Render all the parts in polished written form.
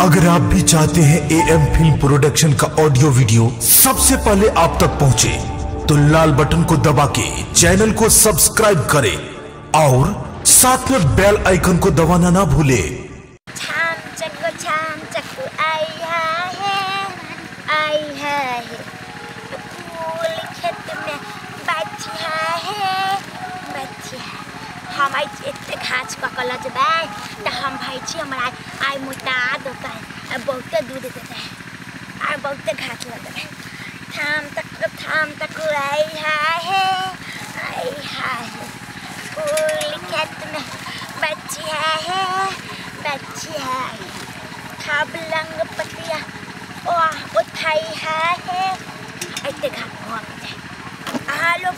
अगर आप भी चाहते हैं AM फिल्म प्रोडक्शन का ऑडियो वीडियो सबसे पहले आप तक पहुंचे, तो लाल बटन को दबा के चैनल को सब्सक्राइब करें और साथ में बेल आइकन को दबाना ना भूले। छाम चक्कू आई है फूल खेत में बच्चिया है हम इतने घास पकल बा तो हम भाई छी हमारा आई मोटा देता है बहुत दूध देता है और बहुत घास लगता है। थाम तक आई है फूल खेत में बच्चिया है खाब लंग पतिया उठाई है इतने घास हेलो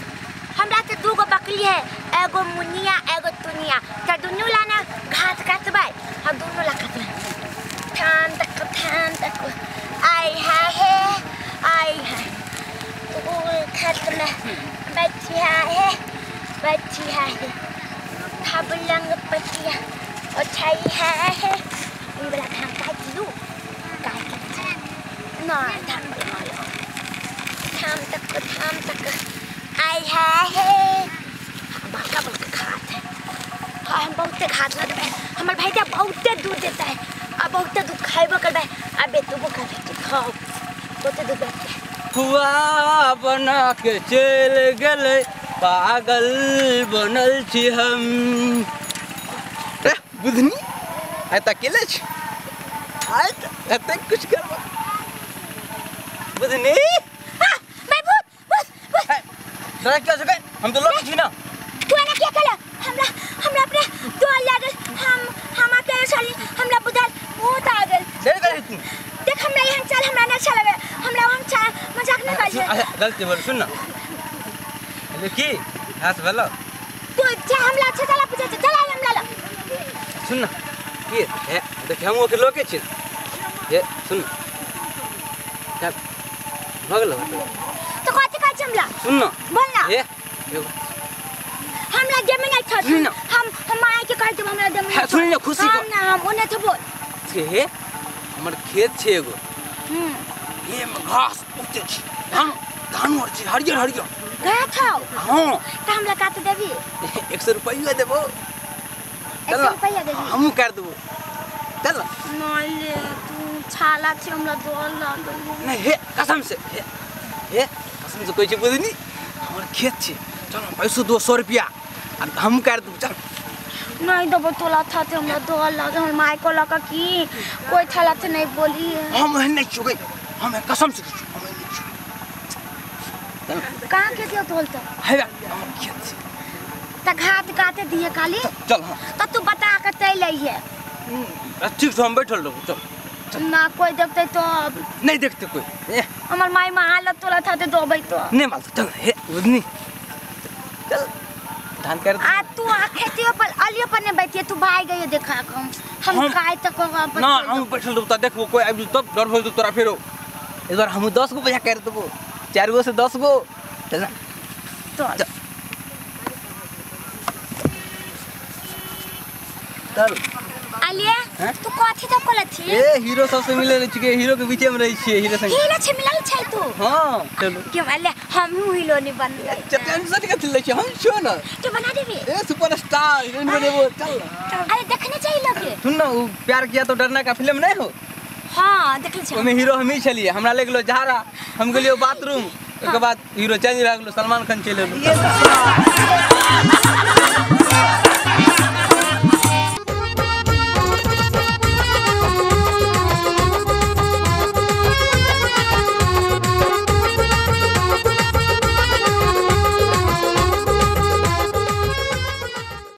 हमरा तो दूगो बकरी है, एगो मुनिया एगो तुनिया तो दुनू लाना घास काटबे हम दुनू ला काटबे। थाम तक आई है फूल खेत में बच्चिया है खाब लंग पतिया उठाई है ये वाला धान काट लूं ना थाम तक आई है बड़का घाट है हम बहुत घाट लगता है हमारे भाई बहुत दूध देता है अब बहुत दूध खाएबो करबे अब बेचबो करबे खाओ बहुत दूध देते हुआ बना के चल गए पागल बनल छी हम बुधनी आय तकेले छ आय त कुछ करबा बुधनी डरा क्या सके हम तो लोग छी ना तू ना क्या कला हमरा अपने तो लागल हम अकेले चली हमरा बुझाल बहुत आ गेल देर कर तू देख हमरा यहां चल हमरा ना अच्छा लगे हमरा हम मजाक नहीं कर गलती बोल सुन ना हेलो की हाथ भलो तू जा हमला अच्छा चला पूछे चला हमला ला सुन ना की है देख हम ओके लोके छी ये सुन क्या भगलो तो कथि का चमला सुन ना बोल ना ए हमरा जमीन है था हम आए के कह दे हमरा जमीन सुन ना खुशी को ना हम ओने तो बोल छे हमर खेत छे एगो ये में घास उगते छी धान और छी हरियर गया था हां त हमरा काट देबी 100 रुपया देबो 100 रुपया देबी हम कर देबो चल नले तू छाला छी हमरा दोल लागल नहीं हे कसम से हे कसम से कोई छी बुझनी हमर खेत छी चल पैसो 200 रुपया हम कर देबो चल नहीं दबो तोला था ते हमरा दोल लागल हम माई को लका की कोई थाला से नहीं बोली हम नहीं चुके हम कसम से चल कहां के दियो तोल तो है हमर खेत छी त घाट काटे दिए काली चल हां त तू बता के तै लइए ठीक से हम बैठल रहू चल ना कोई देखते तो नहीं देखते कोई हमार माई में हालत तोला था ते दोबै तो नहीं माल चल हे बुधनी चल धान कर आ तू खेतियो पर अलियो पर ने बैठिए तू भाई गए देखा हम काय तक ना हम बैठल रहू त देखबो कोई आबि तब डर हो तोरा फेरो एक बार हम 10 गो बजा कर देबो 4 गो से 10 गो चल ना चल अलिया तू कथि तक कोला छी ए हीरो सबसे मिले छिके हीरो के बीच में रही छी हीरो संग हीरो छ मिलल छै तू हां चलो के अलिया हम हीरो नहीं बनले टेंशन के चले छी हम छो ना तू बना देबे ए सुपरस्टार हीरोइन बनेबो चल अरे देखने चाहिए लोगे सुन ना वो प्यार किया तो डरना का फिल्म नहीं हो हां देखले छ ओमे हीरो हम ही चलिए हमरा ले गेलो झारा हम गेलियो बाथरूम उसके बाद हीरो चेंज रह गेलो सलमान खान चले गेलो